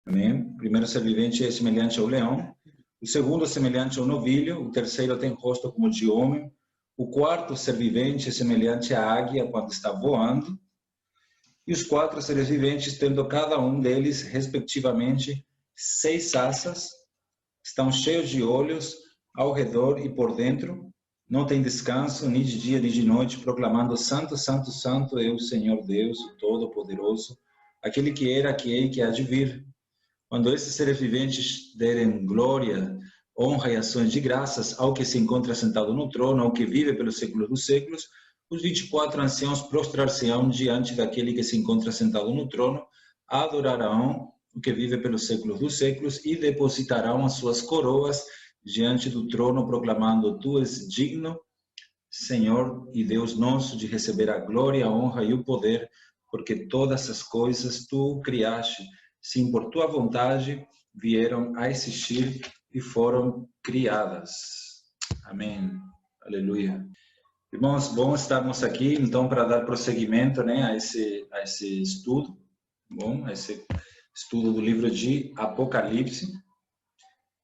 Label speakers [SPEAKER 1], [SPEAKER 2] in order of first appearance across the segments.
[SPEAKER 1] Amém? O primeiro ser vivente é semelhante ao leão, o segundo é semelhante ao novilho, o terceiro tem rosto como de homem, o quarto ser vivente é semelhante à águia quando está voando, e os quatro seres viventes, tendo cada um deles, respectivamente, 6 asas, estão cheios de olhos ao redor e por dentro, não tem descanso, nem de dia nem de noite, proclamando: Santo, Santo, Santo é o Senhor Deus, o Todo-Poderoso, aquele que era, que é e que há de vir. Quando esses seres viventes derem glória, honra e ações de graças ao que se encontra sentado no trono, ao que vive pelos séculos dos séculos, os 24 anciãos prostrar-se-ão diante daquele que se encontra sentado no trono, adorarão o que vive pelos séculos dos séculos e depositarão as suas coroas diante do trono, proclamando: Tu és digno, Senhor e Deus nosso, de receber a glória, a honra e o poder, porque todas as coisas tu criaste, sim, por tua vontade vieram a existir e foram criadas. Amém. Aleluia. Irmãos, bom estarmos aqui, então, para dar prosseguimento, né, a esse estudo, bom, a esse estudo do livro de Apocalipse.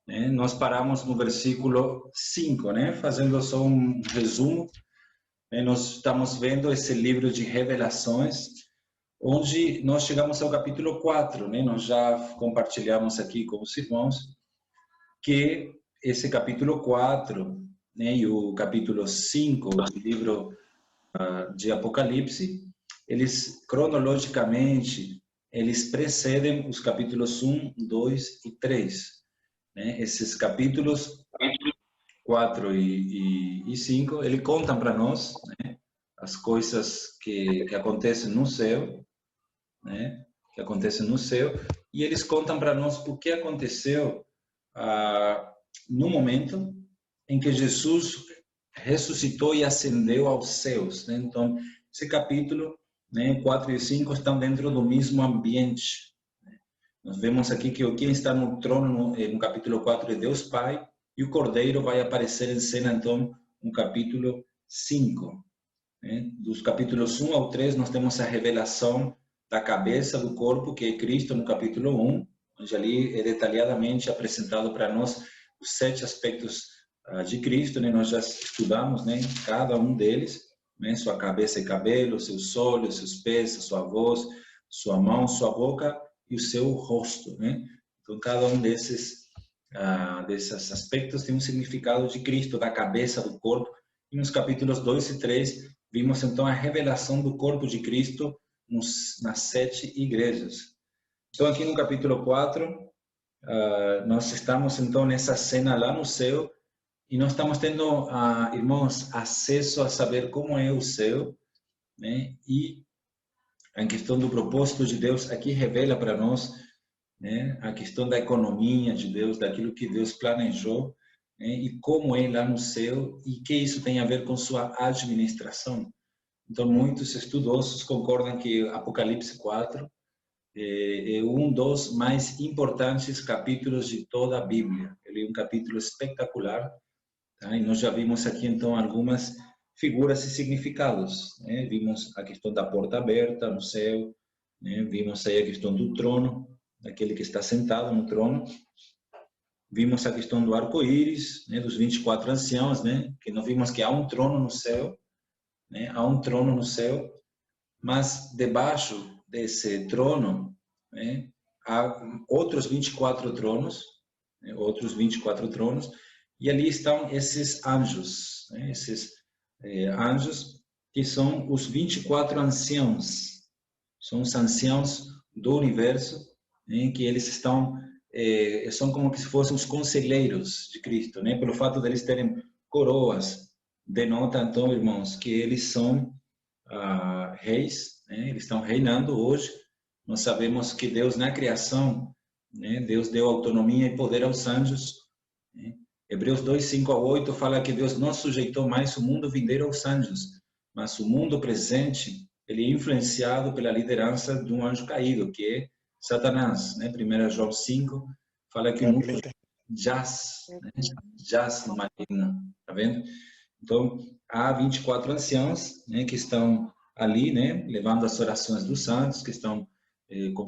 [SPEAKER 1] Né? Nós paramos no versículo 5, né, fazendo só um resumo. Né, nós estamos vendo esse livro de revelações, onde nós chegamos ao capítulo 4, né? Nós já compartilhamos aqui com os irmãos que esse capítulo 4, né, e o capítulo 5 do livro de Apocalipse, eles cronologicamente, eles precedem os capítulos 1, 2 e 3. Né? Esses capítulos 4 e 5, eles contam para nós, né, as coisas que acontecem no céu, né, que acontece no céu, e eles contam para nós o que aconteceu no momento em que Jesus ressuscitou e ascendeu aos céus. Né? Então, esse capítulo, né, 4 e 5 estão dentro do mesmo ambiente. Né? Nós vemos aqui que quem está no trono no capítulo 4 é Deus Pai, e o Cordeiro vai aparecer em cena, então, no capítulo 5. Né? Dos capítulos 1 ao 3, nós temos a revelação da cabeça do corpo, que é Cristo, no capítulo 1, onde ali é detalhadamente apresentado para nós os 7 aspectos de Cristo, né? Nós já estudamos, né, cada um deles, né? Sua cabeça e cabelo, seus olhos, seus pés, sua voz, sua mão, sua boca e o seu rosto. Né? Então, cada um desses aspectos tem um significado de Cristo, da cabeça do corpo. E nos capítulos 2 e 3, vimos então a revelação do corpo de Cristo nas 7 igrejas. Então, aqui no capítulo 4, nós estamos então nessa cena lá no céu, e nós estamos tendo, irmãos, acesso a saber como é o céu, né? E a questão do propósito de Deus aqui revela para nós, né, a questão da economia de Deus, daquilo que Deus planejou, né, e como é lá no céu, e que isso tem a ver com sua administração. Então, muitos estudiosos concordam que Apocalipse 4 é um dos mais importantes capítulos de toda a Bíblia. Ele é um capítulo espetacular, tá? E nós já vimos aqui, então, algumas figuras e significados. Né? Vimos a questão da porta aberta no céu, né? Vimos aí a questão do trono, daquele que está sentado no trono. Vimos a questão do arco-íris, né? Dos 24 anciãos, né? Que nós vimos que há um trono no céu, né? Há um trono no céu, mas debaixo desse trono, né, há outros 24 tronos, né, e ali estão esses anjos, né, anjos que são os 24 anciãos, são os anciãos do universo, né, que eles estão, são como se fossem os conselheiros de Cristo, né, pelo fato de eles terem coroas, denota então, irmãos, que eles são reis, né? Eles estão reinando hoje. Nós sabemos que Deus, na criação, né, Deus deu autonomia e poder aos anjos. Né? Hebreus 2, 5 a 8 fala que Deus não sujeitou mais o mundo vindouro aos anjos, mas o mundo presente, ele é influenciado pela liderança de um anjo caído, que é Satanás. Né? 1 João 5 fala que o mundo jaz, né? Jaz no maligno, tá vendo? Então, há 24 anciãos, né, que estão ali, né, levando as orações dos santos, que estão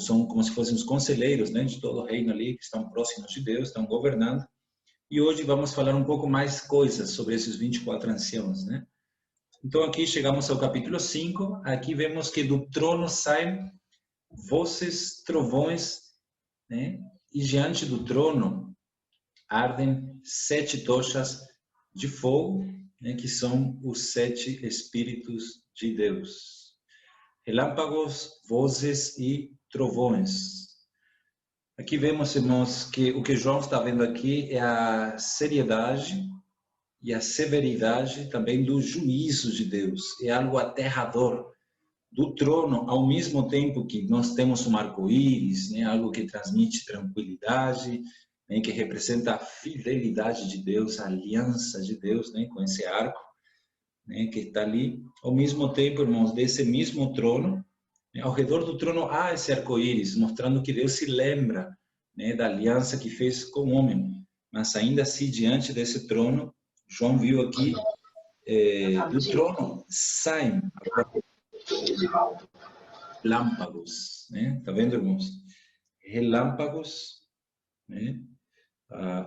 [SPEAKER 1] são como se fossem os conselheiros, né, de todo o reino ali, que estão próximos de Deus, estão governando. E hoje vamos falar um pouco mais coisas sobre esses 24 anciãos, né? Então aqui chegamos ao capítulo 5, aqui vemos que do trono saem vozes, trovões, né? E diante do trono ardem 7 tochas de fogo, né? Que são os 7 Espíritos de Deus. Relâmpagos, vozes e trovões. Aqui vemos, irmãos, que o que João está vendo aqui é a seriedade e a severidade também do juízo de Deus. É algo aterrador. Do trono, ao mesmo tempo que nós temos um arco-íris, né, algo que transmite tranquilidade, né, que representa a fidelidade de Deus, a aliança de Deus, né, com esse arco, né, que está ali. Ao mesmo tempo, irmãos, desse mesmo trono, né, ao redor do trono há esse arco-íris, mostrando que Deus se lembra, né, da aliança que fez com o homem. Mas ainda assim, diante desse trono, João viu aqui, do trono saem relâmpagos, né? Tá vendo, irmãos? Relâmpagos, né?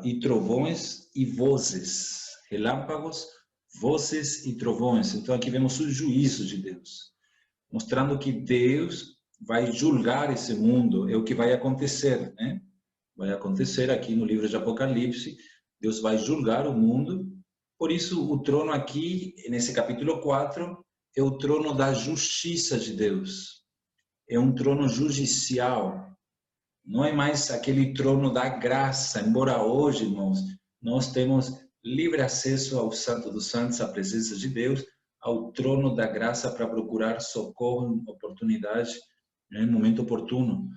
[SPEAKER 1] E trovões e vozes. Relâmpagos, vozes e trovões. Então aqui vemos o juízo de Deus, mostrando que Deus vai julgar esse mundo, é o que vai acontecer, né? Vai acontecer aqui no livro de Apocalipse, Deus vai julgar o mundo. Por isso o trono aqui, nesse capítulo 4, é o trono da justiça de Deus. É um trono judicial. Não é mais aquele trono da graça, embora hoje, irmãos, nós temos livre acesso ao Santo dos Santos, à presença de Deus, ao trono da graça para procurar socorro, oportunidade, né, no momento oportuno.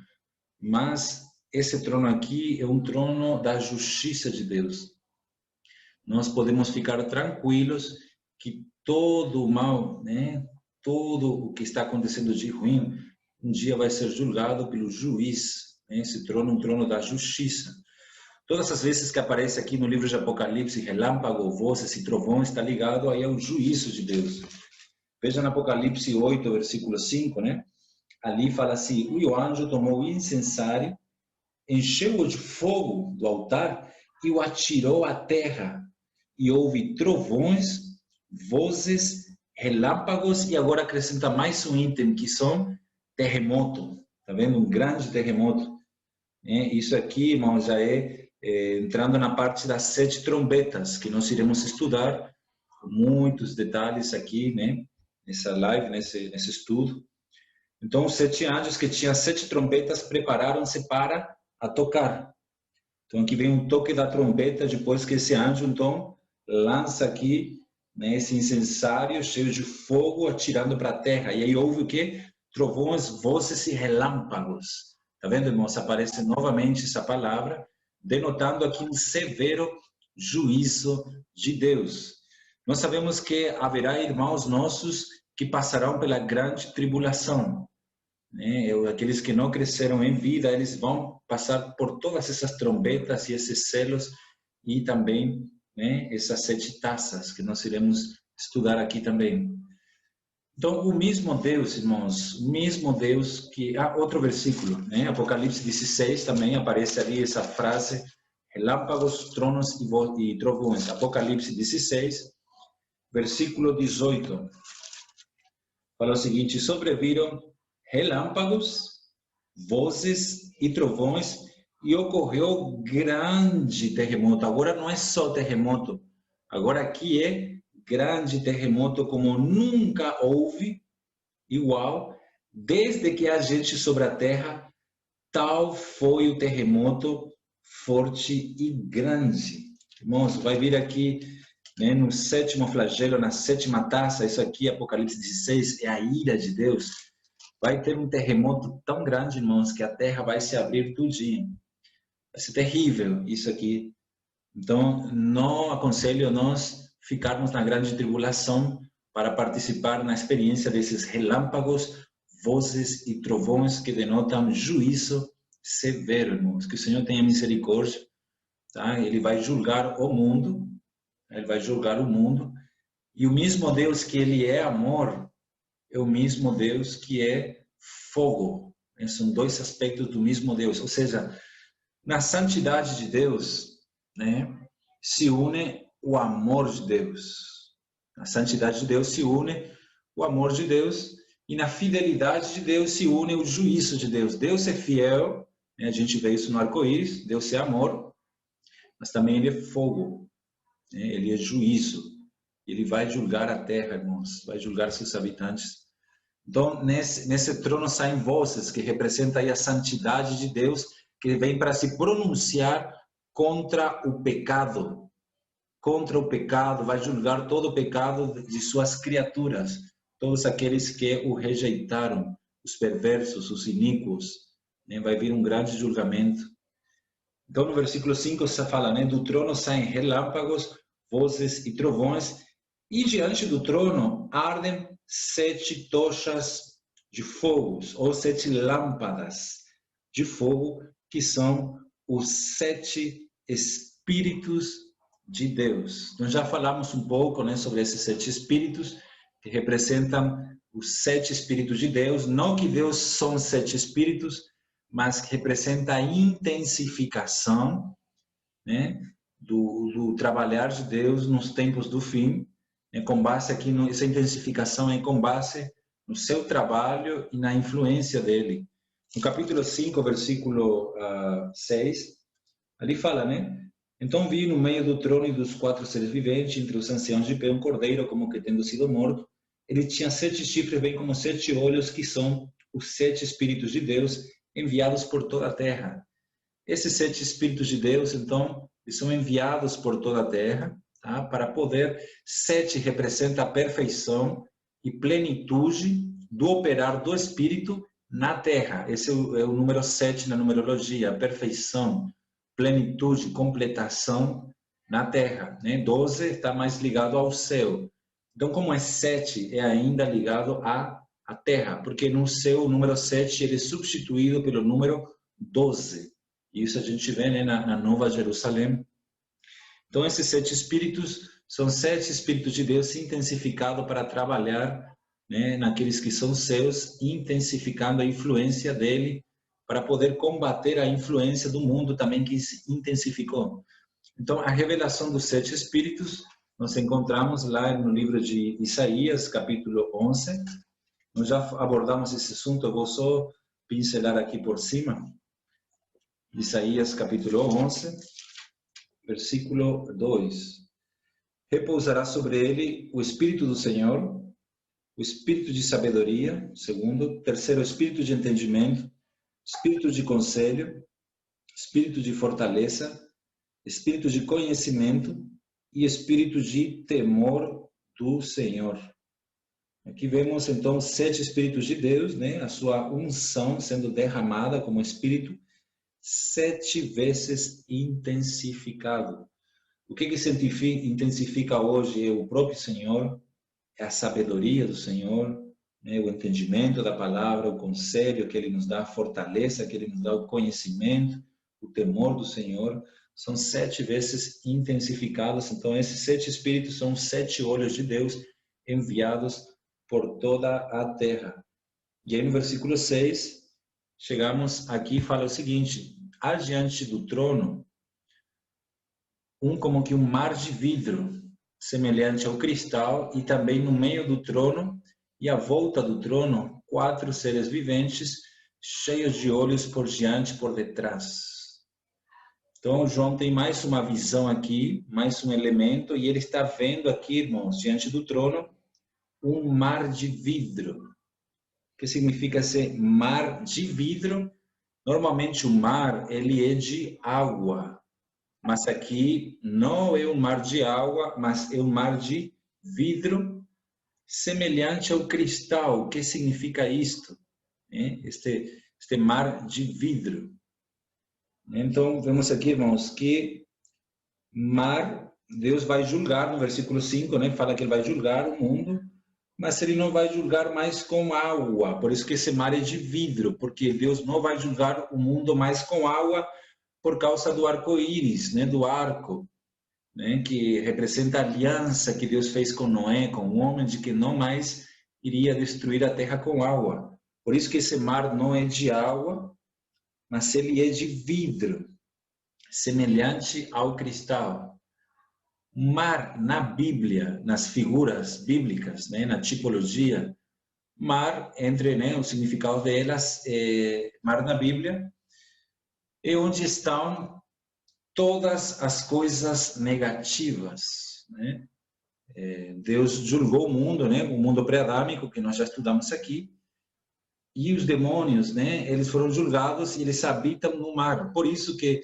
[SPEAKER 1] Mas esse trono aqui é um trono da justiça de Deus. Nós podemos ficar tranquilos que todo o mal, né, todo o que está acontecendo de ruim, um dia vai ser julgado pelo juiz, né? Esse trono é um trono da justiça. Todas as vezes que aparece aqui no livro de Apocalipse, relâmpago, vozes e trovões, está ligado aí ao juízo de Deus. Veja no Apocalipse 8, versículo 5, né? Ali fala assim: o anjo tomou o incensário, encheu-o de fogo do altar e o atirou à terra. E houve trovões, vozes, relâmpagos, e agora acrescenta mais um item, que são terremoto. Está vendo? Um grande terremoto. Isso aqui, irmãos, já entrando na parte das 7 trombetas, que nós iremos estudar com muitos detalhes aqui, né? Nessa live, nesse estudo. Então, os 7 anjos que tinham 7 trombetas prepararam-se para a tocar. Então, aqui vem um toque da trombeta, depois que esse anjo, então, lança aqui, né, esse incensário cheio de fogo atirando para a terra. E aí houve o quê? Trovões, vozes e relâmpagos. Tá vendo, irmãos? Aparece novamente essa palavra, denotando aqui um severo juízo de Deus. Nós sabemos que haverá irmãos nossos que passarão pela grande tribulação, né? Aqueles que não cresceram em vida, eles vão passar por todas essas trombetas e esses selos, e também, né, essas 7 taças que nós iremos estudar aqui também. Então, o mesmo Deus, irmãos, o mesmo Deus que... outro versículo, né? Apocalipse 16 também aparece ali essa frase, relâmpagos, tronos e trovões. Apocalipse 16, versículo 18. Fala o seguinte: sobreviram relâmpagos, vozes e trovões, e ocorreu grande terremoto. Agora não é só terremoto, agora aqui é grande terremoto como nunca houve igual, desde que há gente sobre a terra, tal foi o terremoto forte e grande. Irmãos, vai vir aqui, né, no 7º flagelo, na 7ª taça, isso aqui, Apocalipse 16, é a ira de Deus. Vai ter um terremoto tão grande, irmãos, que a terra vai se abrir tudinho. Vai ser terrível isso aqui. Então, não aconselho nós ficarmos na grande tribulação para participar na experiência desses relâmpagos, vozes e trovões que denotam juízo severo, irmãos. Que o Senhor tenha misericórdia, tá? Ele vai julgar o mundo, ele vai julgar o mundo. E o mesmo Deus que ele é amor, é o mesmo Deus que é fogo. São dois aspectos do mesmo Deus. Ou seja, na santidade de Deus, né, se une o amor de Deus. Na santidade de Deus se une o amor de Deus, e na fidelidade de Deus se une o juízo de Deus. Deus é fiel, né, a gente vê isso no arco-íris, Deus é amor, mas também Ele é fogo, né, Ele é juízo. Ele vai julgar a terra, irmãos, vai julgar seus habitantes. Então, nesse trono saem vozes que representam aí a santidade de Deus, que vem para se pronunciar contra o pecado. Contra o pecado, vai julgar todo o pecado de suas criaturas, todos aqueles que o rejeitaram, os perversos, os iníquos, né? Vai vir um grande julgamento. Então, no versículo 5, você fala, né? Do trono saem relâmpagos, vozes e trovões, e diante do trono ardem 7 tochas de fogo, ou 7 lâmpadas de fogo, que são os 7 espíritos de Deus. Nós já falamos um pouco, né, sobre esses 7 espíritos, que representam os 7 espíritos de Deus. Não que Deus são 7 espíritos, mas que representa a intensificação, né, do trabalhar de Deus nos tempos do fim. Com base aqui, essa intensificação é com base no seu trabalho e na influência dele. No capítulo 5, versículo 6, ali fala, né? Então vi no meio do trono e dos 4 seres viventes, entre os anciãos de pé, um cordeiro, como que tendo sido morto. Ele tinha 7 chifres, bem como 7 olhos, que são os 7 espíritos de Deus, enviados por toda a terra. Esses 7 espíritos de Deus, então, eles são enviados por toda a terra, tá? Para poder, 7 representa a perfeição e plenitude do operar do Espírito na terra. Esse é o número 7 na numerologia, a perfeição, plenitude, completação na terra, né? 12 está mais ligado ao céu. Então, como é 7, é ainda ligado à terra, porque no céu o número 7 ele é substituído pelo número 12. Isso a gente vê, né, na Nova Jerusalém. Então, esses 7 espíritos são 7 espíritos de Deus intensificados para trabalhar, né, naqueles que são seus, intensificando a influência dele, para poder combater a influência do mundo também que se intensificou. Então, a revelação dos 7 espíritos, nós encontramos lá no livro de Isaías, capítulo 11. Nós já abordamos esse assunto, eu vou só pincelar aqui por cima. Isaías, capítulo 11, versículo 2. Repousará sobre ele o Espírito do Senhor, o Espírito de sabedoria, segundo. Terceiro, o Espírito de entendimento, Espírito de conselho, Espírito de fortaleza, Espírito de conhecimento e Espírito de temor do Senhor. Aqui vemos então 7 Espíritos de Deus, né? A sua unção sendo derramada como Espírito 7 vezes intensificado. O que se intensifica hoje é o próprio Senhor, é a sabedoria do Senhor, né? O entendimento da palavra, o conselho que Ele nos dá, a fortaleza que Ele nos dá, o conhecimento, o temor do Senhor, são 7 vezes intensificados. Então, esses 7 Espíritos são 7 olhos de Deus enviados por toda a terra. E aí no versículo 6, chegamos aqui e fala o seguinte: adiante do trono, como que um mar de vidro, semelhante ao cristal, e também no meio do trono e à volta do trono, 4 seres viventes, cheios de olhos por diante e por detrás. Então, João tem mais uma visão aqui, mais um elemento, e ele está vendo aqui, irmãos, diante do trono, um mar de vidro. O que significa esse mar de vidro? Normalmente o mar, ele é de água, mas aqui não é um mar de água, mas é um mar de vidro, semelhante ao cristal. O que significa isto? Este mar de vidro. Então, vemos aqui, irmãos, que mar, Deus vai julgar, no versículo 5, né? Fala que Ele vai julgar o mundo, mas Ele não vai julgar mais com água. Por isso que esse mar é de vidro, porque Deus não vai julgar o mundo mais com água por causa do arco-íris, né? Do arco, né? Que representa a aliança que Deus fez com Noé, com o homem, de que não mais iria destruir a terra com água. Por isso que esse mar não é de água, mas ele é de vidro, semelhante ao cristal. Mar, na Bíblia, nas figuras bíblicas, né, na tipologia, mar, entre, né, o significado delas, mar na Bíblia, é onde estão todas as coisas negativas, né? Deus julgou o mundo pré-adâmico, que nós já estudamos aqui, e os demônios, né, eles foram julgados e eles habitam no mar. Por isso que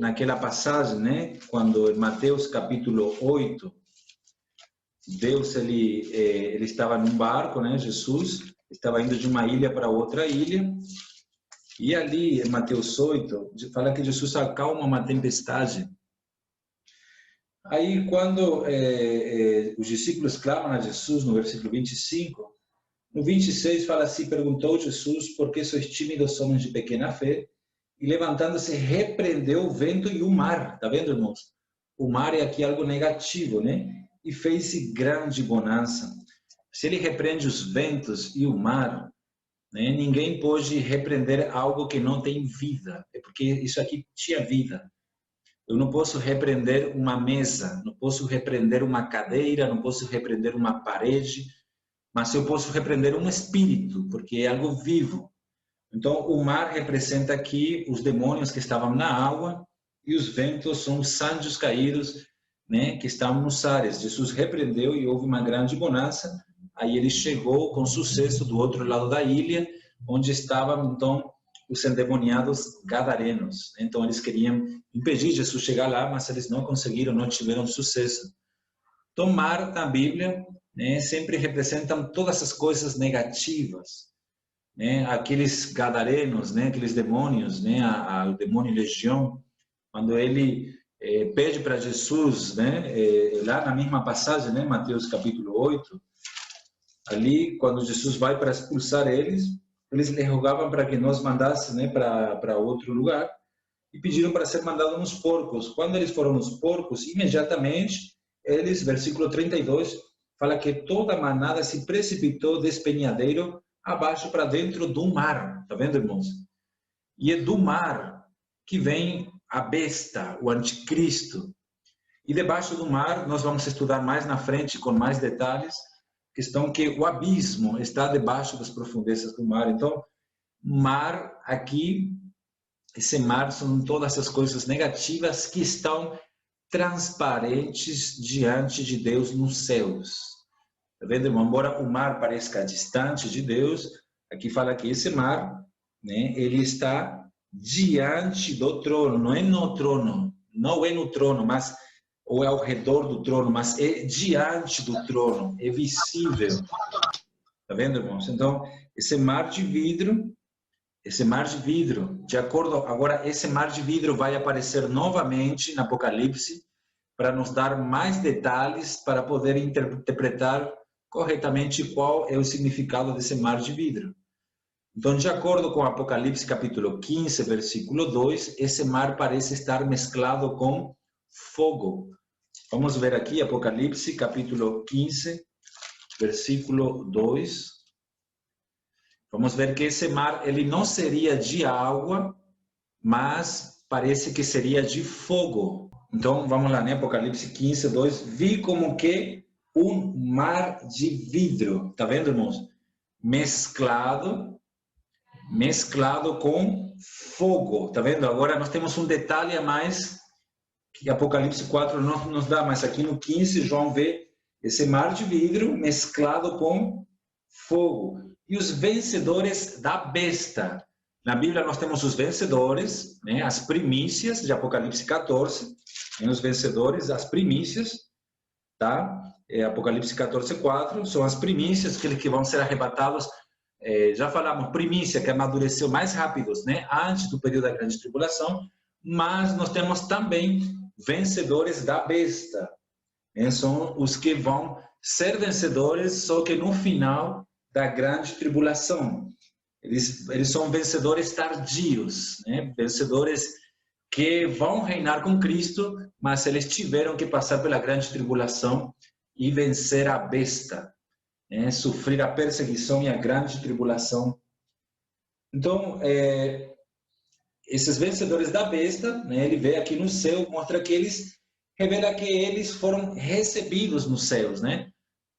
[SPEAKER 1] naquela passagem, né, quando em Mateus capítulo 8, Deus ele estava num barco, né, Jesus estava indo de uma ilha para outra ilha, e ali em Mateus 8 fala que Jesus acalma uma tempestade. Aí quando os discípulos clamam a Jesus no versículo 25, no 26 fala assim: perguntou Jesus, por que sois tímidos, homens de pequena fé? E levantando-se, repreendeu o vento e o mar. Tá vendo, irmãos? O mar é aqui algo negativo, né? E fez grande bonança. Se ele repreende os ventos e o mar, né, ninguém pode repreender algo que não tem vida. É porque isso aqui tinha vida. Eu não posso repreender uma mesa, não posso repreender uma cadeira, não posso repreender uma parede, mas eu posso repreender um espírito, porque é algo vivo. Então, o mar representa aqui os demônios que estavam na água e os ventos são os anjos caídos, né, que estavam nos ares. Jesus repreendeu e houve uma grande bonança. Aí ele chegou com sucesso do outro lado da ilha, onde estavam, então, os endemoniados gadarenos. Então, eles queriam impedir Jesus chegar lá, mas eles não conseguiram, não tiveram sucesso. Então, mar, na Bíblia, né, sempre representam todas as coisas negativas. Né, aqueles gadarenos, né, aqueles demônios, né, o demônio legião, quando ele pede para Jesus, né, lá na mesma passagem, né, Mateus capítulo 8, ali quando Jesus vai para expulsar eles lhe rogavam para que nos mandasse, né, para outro lugar e pediram para ser mandado nos porcos. Quando eles foram nos porcos, imediatamente eles, versículo 32, fala que toda a manada se precipitou do despenhadeiro abaixo para dentro do mar. Tá vendo, irmãos? E é do mar que vem a besta, o anticristo. E debaixo do mar, nós vamos estudar mais na frente, com mais detalhes, questão que o abismo está debaixo das profundezas do mar. Então, mar aqui, esse mar são todas as coisas negativas que estão transparentes diante de Deus nos céus. Tá vendo, irmão? Embora o mar pareça distante de Deus, aqui fala que esse mar, né, ele está diante do trono, não é no trono, não é no trono, mas ou é ao redor do trono, mas é diante do trono, é visível. Tá vendo, irmãos? Então, esse mar de vidro, de acordo, agora esse mar de vidro vai aparecer novamente no Apocalipse para nos dar mais detalhes para poder interpretar corretamente qual é o significado desse mar de vidro. Então, de acordo com Apocalipse capítulo 15, versículo 2, esse mar parece estar mesclado com fogo. Vamos ver aqui Apocalipse capítulo 15, versículo 2. Vamos ver que esse mar, ele não seria de água, mas parece que seria de fogo. Então, vamos lá, né? Apocalipse 15, 2. Vi como que um mar de vidro, tá vendo, irmãos? Mesclado com fogo, tá vendo? Agora nós temos um detalhe a mais que Apocalipse 4 não nos dá, mas aqui no 15 João vê esse mar de vidro mesclado com fogo. E os vencedores da besta. Na Bíblia nós temos os vencedores, né? As primícias de Apocalipse 14, né? Os vencedores, as primícias, tá? Apocalipse 14, 4, são as primícias, aqueles que vão ser arrebatados. Já falamos, primícia, que amadureceu mais rápidos, né? Antes do período da grande tribulação, mas nós temos também vencedores da besta, né? São os que vão ser vencedores, só que no final da grande tribulação. Eles são vencedores tardios, né? Vencedores que vão reinar com Cristo, mas eles tiveram que passar pela grande tribulação e vencer a besta. né? Sofrer a perseguição e a grande tribulação. Então, esses vencedores da besta, né, ele vê aqui no céu, mostra que revela que eles foram recebidos nos céus, né?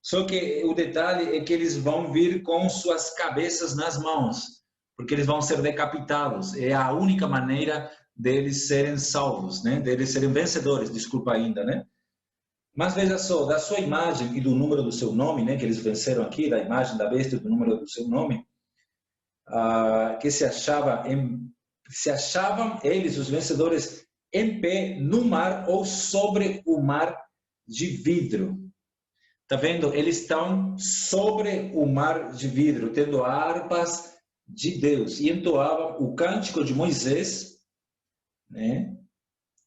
[SPEAKER 1] Só que o detalhe é que eles vão vir com suas cabeças nas mãos, porque eles vão ser decapitados. É a única maneira deles serem salvos, né? Deles serem vencedores, desculpa ainda, né? Mas veja só, da sua imagem e do número do seu nome, né? Que eles venceram aqui, da imagem da besta e do número do seu nome, que se achavam eles, os vencedores, em pé no mar ou sobre o mar de vidro. Tá vendo? Eles estão sobre o mar de vidro, tendo harpas de Deus. E entoavam o cântico de Moisés, né?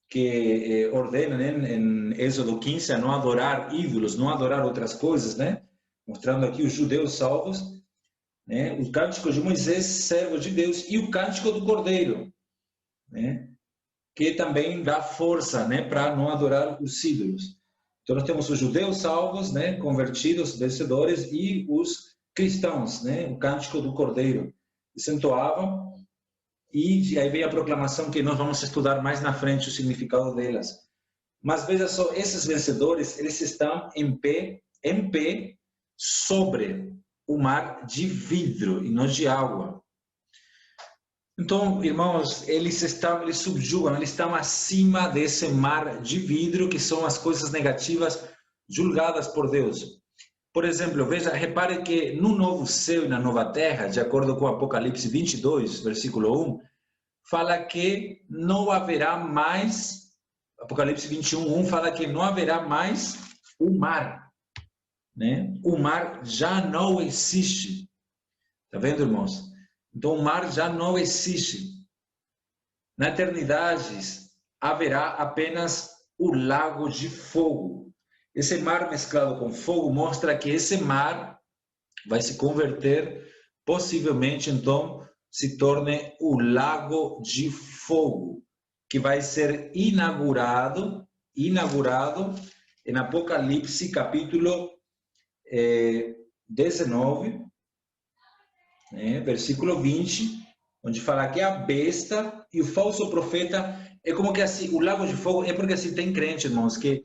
[SPEAKER 1] Que ordena, né, em Êxodo 15 a não adorar ídolos, não adorar outras coisas, né? Mostrando aqui os judeus salvos, né? O cântico de Moisés, servo de Deus, e o cântico do Cordeiro, né? Que também dá força, né, para não adorar os ídolos. Então nós temos os judeus salvos, né, convertidos, vencedores, e os cristãos, né, o cântico do Cordeiro. Eles entoavam, e aí vem a proclamação que nós vamos estudar mais na frente o significado delas. Mas veja só, esses vencedores, eles estão em pé sobre o mar de vidro e não de água. Então, irmãos, eles subjugam, eles estão acima desse mar de vidro, que são as coisas negativas julgadas por Deus. Por exemplo, repare que no novo céu e na nova terra, de acordo com Apocalipse 22, versículo 1, fala que não haverá mais, Apocalipse 21, 1 fala que não haverá mais o mar, né? O mar já não existe. Tá vendo, irmãos? Então, o mar já não existe. Na eternidade, haverá apenas o lago de fogo. Esse mar mesclado com fogo mostra que esse mar vai se converter, possivelmente, então, se torne o lago de fogo, que vai ser inaugurado em Apocalipse, capítulo 19, versículo 20, onde fala que a besta e o falso profeta é como que assim, o lago de fogo é porque assim tem crente, irmãos, que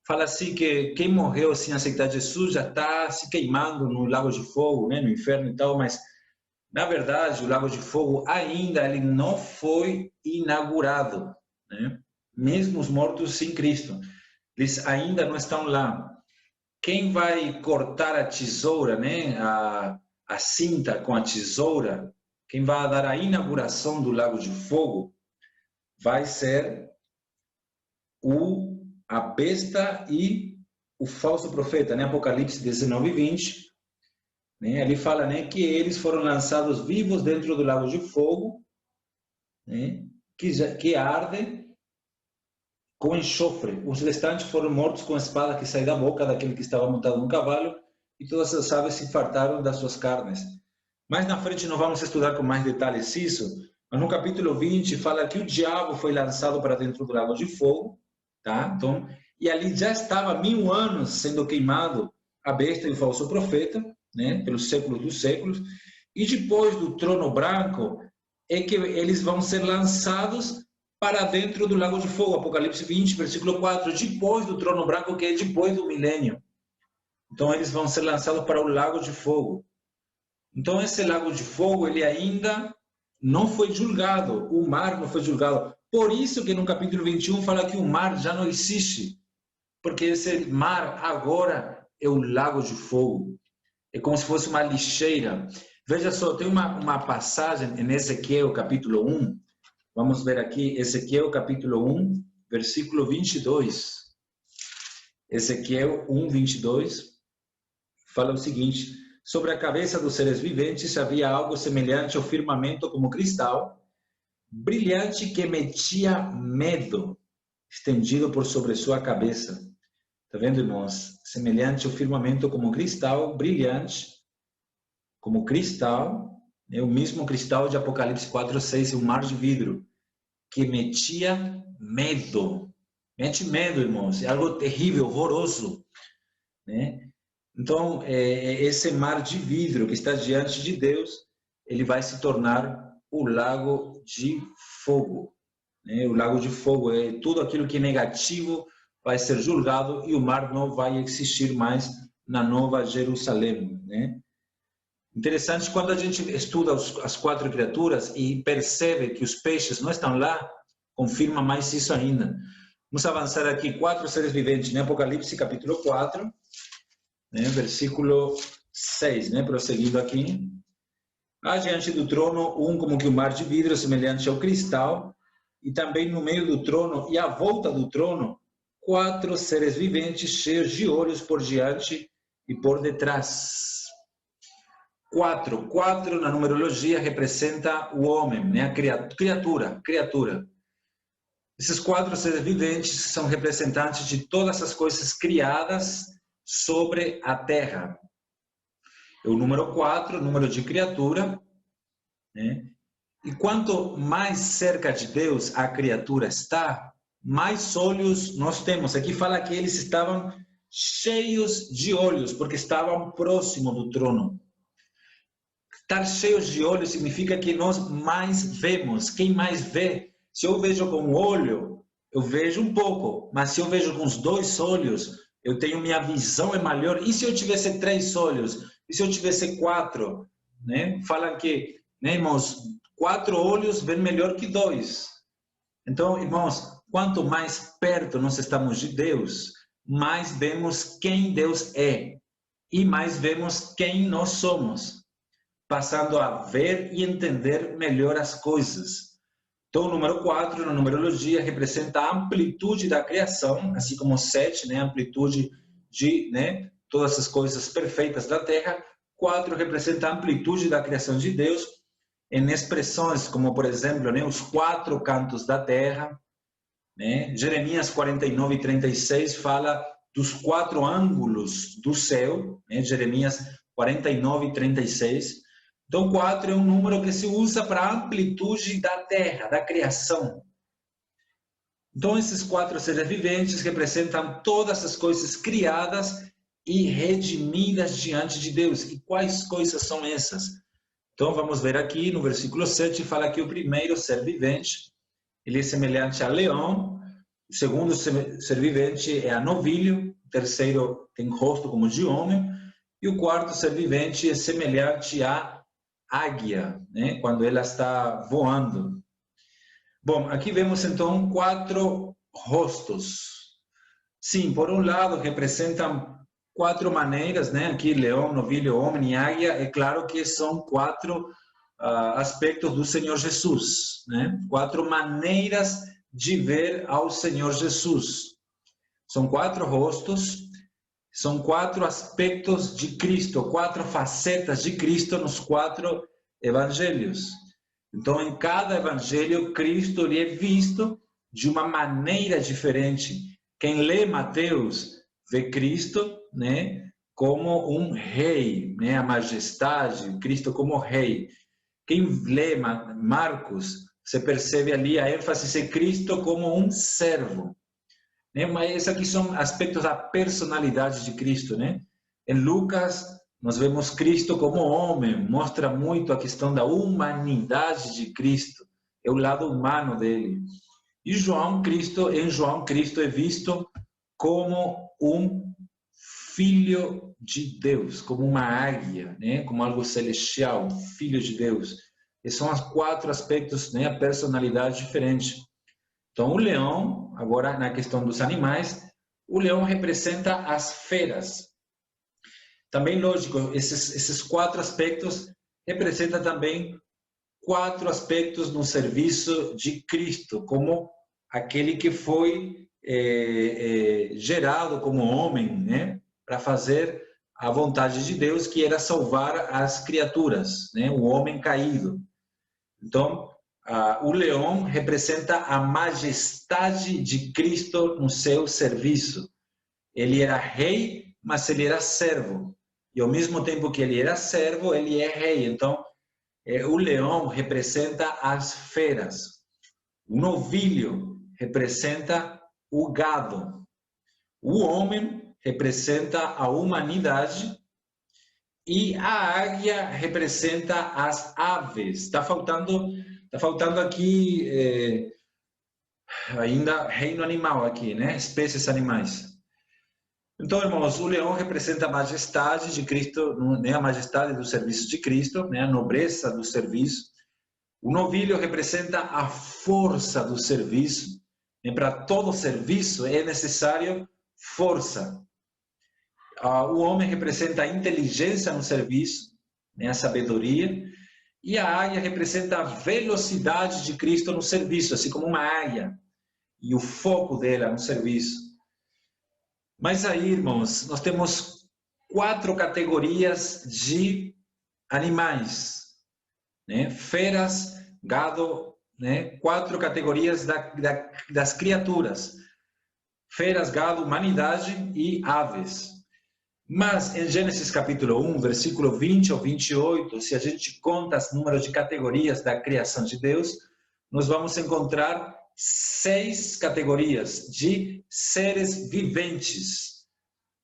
[SPEAKER 1] fala assim que quem morreu sem aceitar Jesus já está se queimando no lago de fogo, né, no inferno e tal, mas na verdade o lago de fogo ainda ele não foi inaugurado, né? Mesmo os mortos sem Cristo, eles ainda não estão lá. Quem vai cortar a tesoura, né, a cinta com a tesoura, quem vai dar a inauguração do lago de fogo vai ser a besta e o falso profeta, né? Apocalipse 19, 20. Né? Ali fala, né, que eles foram lançados vivos dentro do lago de fogo, né, que arde com enxofre. Os restantes foram mortos com a espada que sai da boca daquele que estava montado no cavalo, e todas as aves se fartaram das suas carnes. Mais na frente não vamos estudar com mais detalhes isso, mas no capítulo 20 fala que o diabo foi lançado para dentro do lago de fogo, tá? Então, e ali já estava 1000 anos sendo queimado a besta e o falso profeta, né? Pelos séculos dos séculos, e depois do trono branco é que eles vão ser lançados para dentro do lago de fogo, Apocalipse 20, versículo 4, depois do trono branco, que é depois do milênio. Então eles vão ser lançados para o lago de fogo. Então esse lago de fogo, ele ainda não foi julgado, o mar não foi julgado. Por isso que no capítulo 21 fala que o mar já não existe, porque esse mar agora é o lago de fogo. É como se fosse uma lixeira. Veja só, tem uma passagem em Ezequiel capítulo 1, vamos ver aqui, Ezequiel capítulo 1, versículo 22. Ezequiel 1, 22, fala o seguinte: sobre a cabeça dos seres viventes havia algo semelhante ao firmamento como cristal, brilhante, que metia medo, estendido por sobre sua cabeça. Está vendo, irmãos? Semelhante ao firmamento como cristal, brilhante, como cristal, é o mesmo cristal de Apocalipse 4, 6, um mar de vidro, que metia medo. Mete medo, irmãos, é algo terrível, horroroso, né? Então, esse mar de vidro que está diante de Deus, ele vai se tornar o lago de fogo. Né? O lago de fogo é tudo aquilo que é negativo vai ser julgado e o mar não vai existir mais na Nova Jerusalém. Né? Interessante, quando a gente estuda as quatro criaturas e percebe que os peixes não estão lá, confirma mais isso ainda. Vamos avançar aqui, quatro seres viventes, em Apocalipse capítulo 4, né, versículo 6, né, prosseguindo aqui. Há diante do trono como que um mar de vidro semelhante ao cristal, e também no meio do trono e à volta do trono, quatro seres viventes cheios de olhos por diante e por detrás. Quatro na numerologia representa o homem, né, a criatura. Esses quatro seres viventes são representantes de todas as coisas criadas sobre a terra. É o número 4, número de criatura, né? E quanto mais cerca de Deus a criatura está, mais olhos nós temos. Aqui fala que eles estavam cheios de olhos, porque estavam próximo do trono. Estar cheios de olhos significa que nós mais vemos. Quem mais vê? Se eu vejo com um olho, eu vejo um pouco, mas se eu vejo com os dois olhos, eu tenho minha visão é maior. E se eu tivesse 3 olhos? E se eu tivesse 4? Né? Falam que, né, irmãos, 4 olhos vêem melhor que 2. Então, irmãos, quanto mais perto nós estamos de Deus, mais vemos quem Deus é e mais vemos quem nós somos, passando a ver e entender melhor as coisas. Então, o número 4, na numerologia, representa a amplitude da criação, assim como 7, né, a amplitude de, né, todas as coisas perfeitas da Terra. 4 representa a amplitude da criação de Deus, em expressões como, por exemplo, né, os 4 cantos da Terra. Né? Jeremias 49:36 fala dos 4 ângulos do céu, né? Jeremias 49:36. Então, 4 é um número que se usa para a amplitude da terra, da criação. Então, esses 4 seres viventes representam todas as coisas criadas e redimidas diante de Deus. E quais coisas são essas? Então, vamos ver aqui no versículo 7, fala que o primeiro ser vivente, ele é semelhante a leão, o segundo ser vivente é a novilho, o terceiro tem rosto como de homem, e o quarto ser vivente é semelhante a águia, né, quando ela está voando. Bom, aqui vemos então 4 rostos. Sim, por um lado representam 4 maneiras, né? Aqui leão, novilho, homem e águia. É claro que são 4 aspectos do Senhor Jesus, né? 4 maneiras de ver ao Senhor Jesus. São 4 rostos. São 4 aspectos de Cristo, 4 facetas de Cristo nos 4 evangelhos. Então, em cada evangelho, Cristo ele é visto de uma maneira diferente. Quem lê Mateus vê Cristo, né, como um rei, né, a majestade, Cristo como rei. Quem lê Marcos, você percebe ali a ênfase em Cristo como um servo. Né? Mas esses aqui são aspectos da personalidade de Cristo, né? Em Lucas, nós vemos Cristo como homem, mostra muito a questão da humanidade de Cristo, é o lado humano dele. E em João, Cristo é visto como um filho de Deus, como uma águia, né? Como algo celestial, filho de Deus. Esses são os 4 aspectos, né? A personalidade diferente. Então, o leão, agora na questão dos animais, o leão representa as feras. Também, lógico, esses 4 aspectos representam também 4 aspectos no serviço de Cristo, como aquele que foi gerado como homem, né, para fazer a vontade de Deus, que era salvar as criaturas, né, o homem caído. Então, o leão representa a majestade de Cristo no seu serviço. Ele era rei, mas ele era servo. E ao mesmo tempo que ele era servo, ele é rei. Então, o leão representa as feras. O novilho representa o gado. O homem representa a humanidade e a águia representa as aves. Está faltando aqui ainda reino animal aqui, né? Espécies animais. Então, irmãos, o leão representa a majestade de Cristo, né? A majestade do serviço de Cristo, né? A nobreza do serviço. O novilho representa a força do serviço. E para todo serviço é necessário força. O homem representa a inteligência no serviço, né? A sabedoria. E a águia representa a velocidade de Cristo no serviço, assim como uma águia. E o foco dela no serviço. Mas aí, irmãos, nós temos 4 categorias de animais, né? Feras, gado, né? 4 categorias das criaturas: feras, gado, humanidade e aves. Mas em Gênesis capítulo 1, versículo 20 ao 28, se a gente conta os números de categorias da criação de Deus, nós vamos encontrar 6 categorias de seres viventes.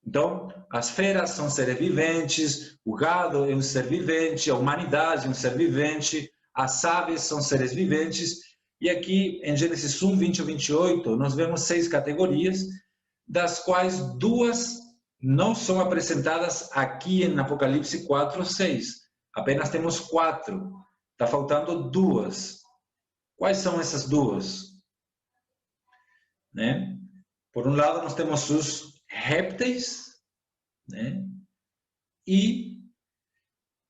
[SPEAKER 1] Então, as feras são seres viventes, o gado é um ser vivente, a humanidade é um ser vivente, as aves são seres viventes. E aqui, em Gênesis 1, 20 ao 28, nós vemos 6 categorias, das quais 2 não são apresentadas aqui em Apocalipse 4, 6. Apenas temos 4. Está faltando 2. Quais são essas 2? Né? Por um lado, nós temos os répteis, né? E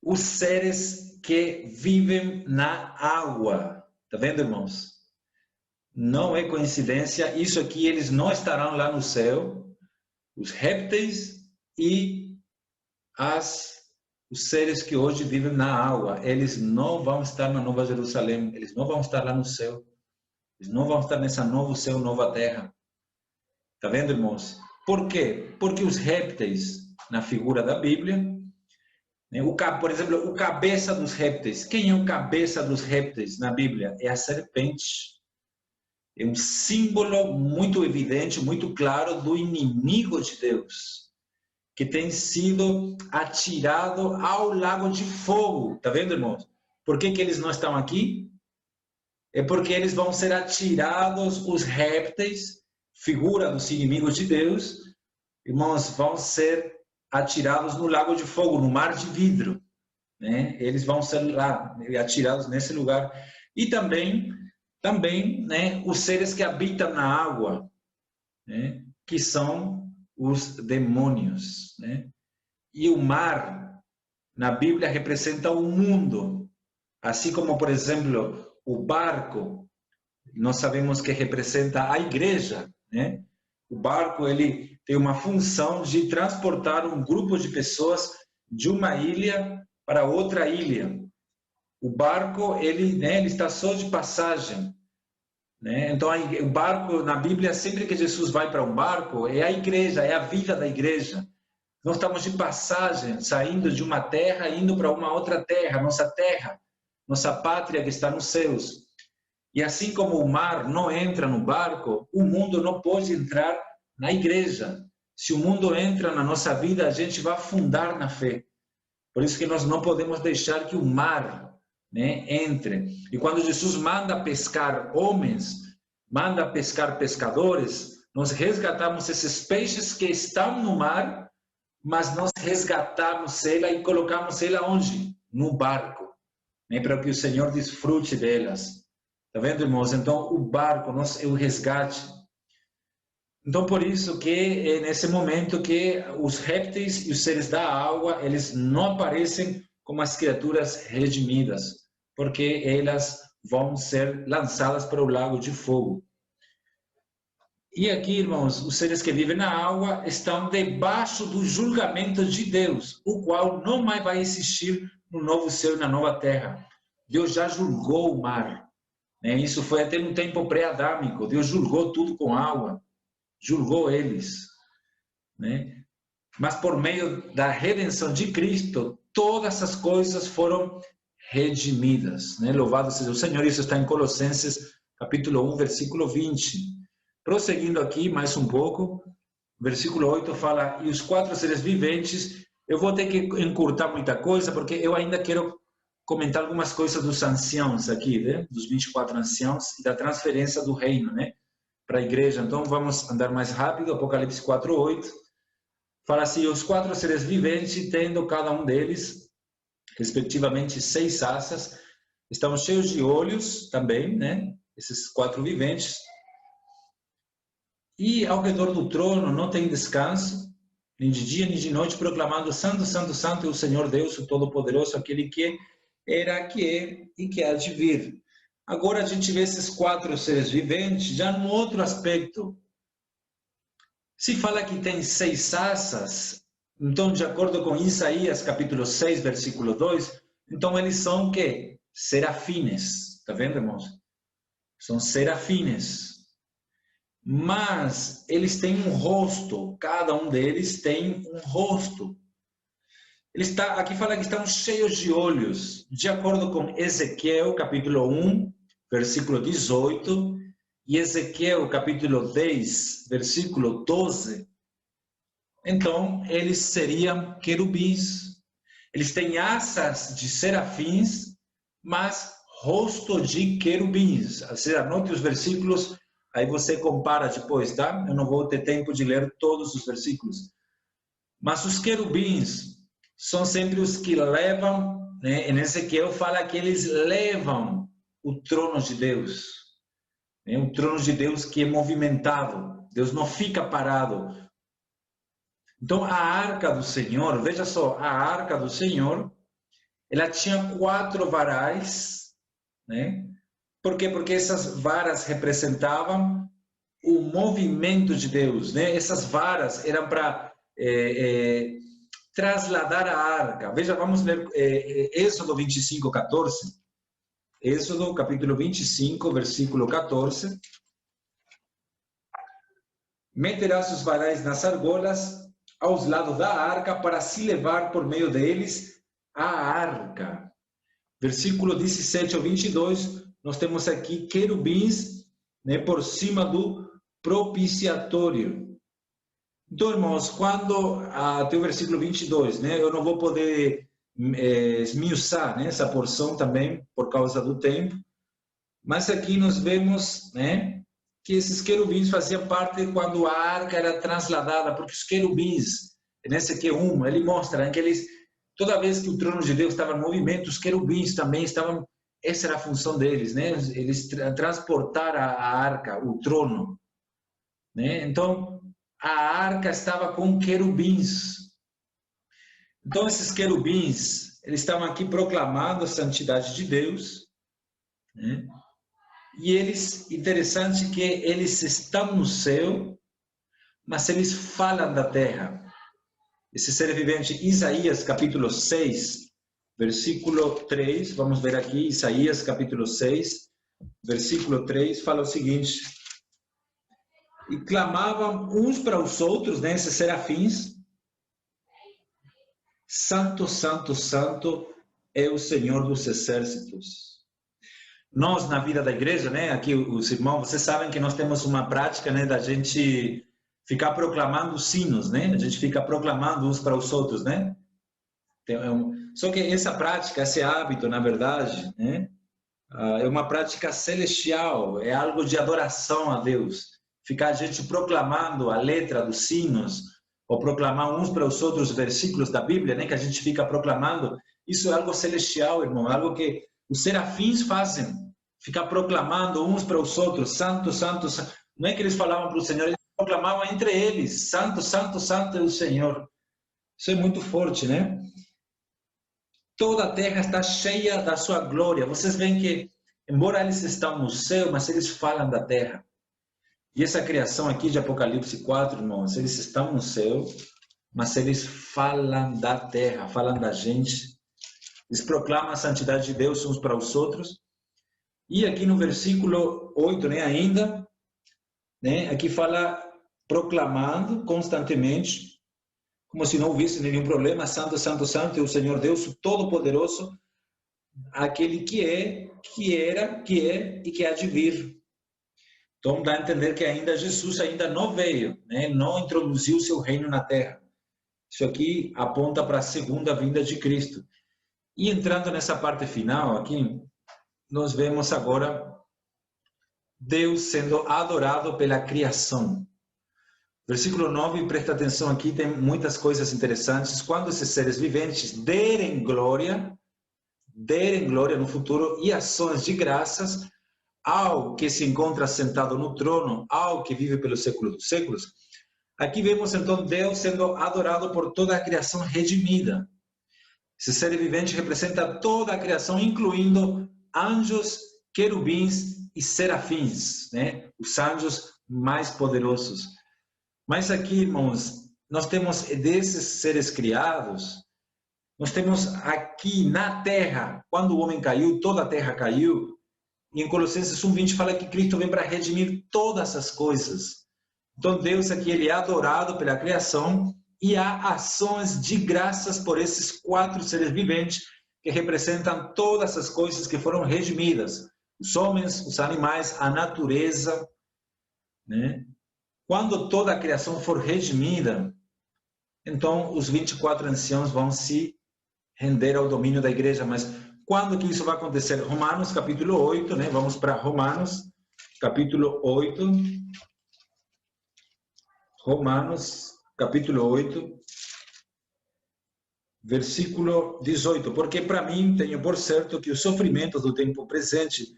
[SPEAKER 1] os seres que vivem na água. Tá vendo, irmãos? Não é coincidência, isso aqui eles não estarão lá no céu. Os répteis e os seres que hoje vivem na água, eles não vão estar na Nova Jerusalém, eles não vão estar lá no céu. Eles não vão estar nessa novo céu, nova terra. Está vendo, irmãos? Por quê? Porque os répteis, na figura da Bíblia, né, por exemplo, o cabeça dos répteis. Quem é o cabeça dos répteis na Bíblia? É a serpente. É um símbolo muito evidente, muito claro do inimigo de Deus, que tem sido atirado ao lago de fogo. Está vendo, irmãos? Por que eles não estão aqui? É porque eles vão ser atirados, os répteis, figura dos inimigos de Deus, irmãos, vão ser atirados no lago de fogo, no mar de vidro, né? Eles vão ser lá, atirados nesse lugar. E também, né, os seres que habitam na água, né, que são os demônios, né? E o mar, na Bíblia, representa o mundo, assim como, por exemplo, o barco, nós sabemos que representa a igreja, né? O barco, ele tem uma função de transportar um grupo de pessoas de uma ilha para outra ilha. O barco, ele está só de passagem, né? Então, o barco, na Bíblia, sempre que Jesus vai para um barco, é a igreja, é a vida da igreja. Nós estamos de passagem, saindo de uma terra, indo para uma outra terra, nossa pátria que está nos céus. E assim como o mar não entra no barco, o mundo não pode entrar na igreja. Se o mundo entra na nossa vida, a gente vai afundar na fé. Por isso que nós não podemos deixar que o mar, né, entre. E quando Jesus manda pescar homens, manda pescar pescadores, nós resgatamos esses peixes que estão no mar, mas nós resgatamos ela e colocamos ela onde? No barco, né, para que o Senhor desfrute delas. Está vendo, irmãos? Então, o barco é o resgate. Então, por isso que é nesse momento que os répteis e os seres da água, eles não aparecem como as criaturas redimidas, porque elas vão ser lançadas para o lago de fogo. E aqui, irmãos, os seres que vivem na água estão debaixo do julgamento de Deus, o qual não mais vai existir no novo céu e na nova terra. Deus já julgou o mar. Isso foi até no tempo pré-adâmico. Deus julgou tudo com água. Julgou eles. Né? Mas por meio da redenção de Cristo, todas as coisas foram redimidas. Né? Louvado seja o Senhor. Isso está em Colossenses, capítulo 1, versículo 20. Prosseguindo aqui mais um pouco, versículo 8 fala, e os 4 seres viventes, eu vou ter que encurtar muita coisa, porque eu ainda quero comentar algumas coisas dos anciãos aqui, né? Dos 24 anciãos e da transferência do reino, né? Para a igreja. Então vamos andar mais rápido. Apocalipse 4:8 fala assim: os 4 seres viventes, tendo cada um deles, respectivamente, 6 asas, estão cheios de olhos também, né? Esses 4 viventes. E ao redor do trono não tem descanso, nem de dia nem de noite, proclamando: Santo, Santo, Santo é o Senhor Deus, o Todo-Poderoso, aquele que era, que é e que há de vir. Agora a gente vê esses 4 seres viventes já num outro aspecto. Se fala que tem 6 asas, então, de acordo com Isaías, capítulo 6, versículo 2, então eles são o quê? Serafines. Está vendo, irmãos? São serafines. Mas eles têm um rosto, cada um deles tem um rosto. Aqui fala que estão cheios de olhos, de acordo com Ezequiel, capítulo 1, versículo 18, e Ezequiel, capítulo 10, versículo 12. Então, eles seriam querubins. Eles têm asas de serafins, mas rosto de querubins. Você anote os versículos, aí você compara depois, tá? Eu não vou ter tempo de ler todos os versículos. Mas os querubins são sempre os que levam, né? Em Ezequiel fala que eles levam o trono de Deus. Né? O trono de Deus que é movimentado. Deus não fica parado. Então, a arca do Senhor, veja só, a arca do Senhor, ela tinha 4 varais, né? Por quê? Porque essas varas representavam o movimento de Deus, né? Essas varas eram para trasladar a arca. Veja, vamos ler Êxodo 25, 14. Êxodo, capítulo 25, versículo 14. Meterás os varais nas argolas aos lados da arca para se levar por meio deles a arca. Versículo 17 ao 22, nós temos aqui querubins, né, por cima do propiciatório. Então, irmãos, quando até o versículo 22, né, eu não vou poder esmiuçar, né, essa porção também por causa do tempo, mas aqui nós vemos, né, que esses querubins faziam parte quando a arca era trasladada, porque os querubins, nesse aqui 1, ele mostra, né, que eles, toda vez que o trono de Deus estava em movimento, os querubins também estavam, essa era a função deles, né, eles transportar a arca, o trono, né, então a arca estava com querubins. Então esses querubins, eles estavam aqui proclamando a santidade de Deus, né? E eles, interessante que eles estão no céu, mas eles falam da terra. Esse ser vivente, Isaías capítulo 6, versículo 3, vamos ver aqui, Isaías capítulo 6, versículo 3, fala o seguinte: e clamavam uns para os outros, né, esses serafins: Santo, Santo, Santo é o Senhor dos exércitos. Nós, na vida da igreja, né, aqui os irmãos, vocês sabem que nós temos uma prática, né, da gente ficar proclamando sinos, né? A gente fica proclamando uns para os outros, né? Só que essa prática, esse hábito, na verdade, né, é uma prática celestial, é algo de adoração a Deus. Ficar a gente proclamando a letra dos sinos, ou proclamar uns para os outros versículos da Bíblia, né, que a gente fica proclamando, isso é algo celestial, irmão, algo que os serafins fazem, ficar proclamando uns para os outros: Santo, Santo, Santo. Não é que eles falavam para o Senhor, eles proclamavam entre eles: Santo, Santo, Santo é o Senhor. Isso é muito forte, né? Toda a terra está cheia da sua glória. Vocês veem que, embora eles estão no céu, mas eles falam da terra. E essa criação aqui de Apocalipse 4, irmãos, eles estão no céu, mas eles falam da terra, falam da gente. Eles proclamam a santidade de Deus uns para os outros. E aqui no versículo 8, né, ainda, né, aqui fala proclamando constantemente, como se não houvesse nenhum problema: Santo, Santo, Santo é o Senhor Deus, o Todo-Poderoso, aquele que é, que era, que é e que há de vir. Então dá a entender que ainda Jesus ainda não veio, né? Não introduziu seu reino na terra. Isso aqui aponta para a segunda vinda de Cristo. E entrando nessa parte final aqui, nós vemos agora Deus sendo adorado pela criação. Versículo 9, presta atenção aqui, tem muitas coisas interessantes. Quando esses seres viventes derem glória no futuro e ações de graças ao que se encontra sentado no trono, ao que vive pelos séculos dos séculos. Aqui vemos então Deus sendo adorado por toda a criação redimida. Esse ser vivente representa toda a criação, incluindo anjos, querubins e serafins, né? Os anjos mais poderosos. Mas aqui, irmãos, nós temos desses seres criados, nós temos aqui na terra, quando o homem caiu, toda a terra caiu, e em Colossenses 1:20 fala que Cristo vem para redimir todas as coisas. Então Deus aqui, ele é adorado pela criação, e há ações de graças por esses 4 seres viventes que representam todas as coisas que foram redimidas. Os homens, os animais, a natureza, né? Quando toda a criação for redimida, então os 24 anciãos vão se render ao domínio da igreja. Mas quando que isso vai acontecer? Romanos capítulo 8, né? Vamos para Romanos capítulo 8. Romanos capítulo 8, versículo 18. Porque para mim tenho por certo que os sofrimentos do tempo presente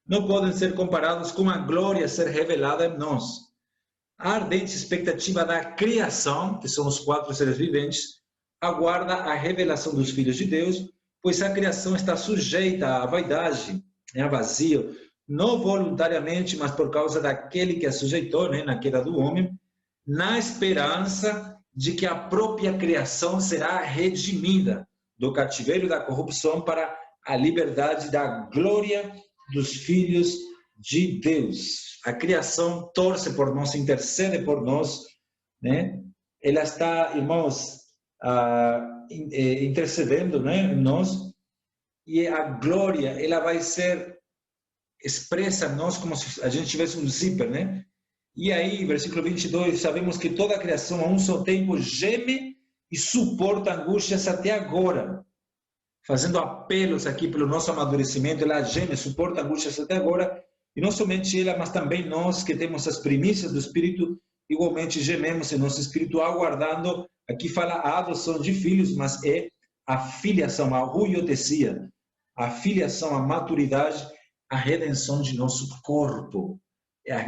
[SPEAKER 1] não podem ser comparados com a glória a ser revelada em nós. A ardente expectativa da criação, que são os 4 seres viventes, aguarda a revelação dos filhos de Deus, pois a criação está sujeita à vaidade, a vazio, não voluntariamente, mas por causa daquele que a sujeitou, né, na queda do homem, na esperança de que a própria criação será redimida do cativeiro da corrupção para a liberdade da glória dos filhos de Deus. A criação torce por nós, intercede por nós, né? Ela está, irmãos, intercedendo, né, em nós, e a glória, ela vai ser expressa em nós como se a gente tivesse um zíper, né? E aí, versículo 22, sabemos que toda a criação a um só tempo geme e suporta angústias até agora. Fazendo apelos aqui pelo nosso amadurecimento, ela geme, suporta angústias até agora. E não somente ela, mas também nós que temos as primícias do Espírito, igualmente gememos em nosso Espírito, aguardando, aqui fala a adoção de filhos, mas é a filiação, a ruiotesia, a filiação, a maturidade, a redenção de nosso corpo.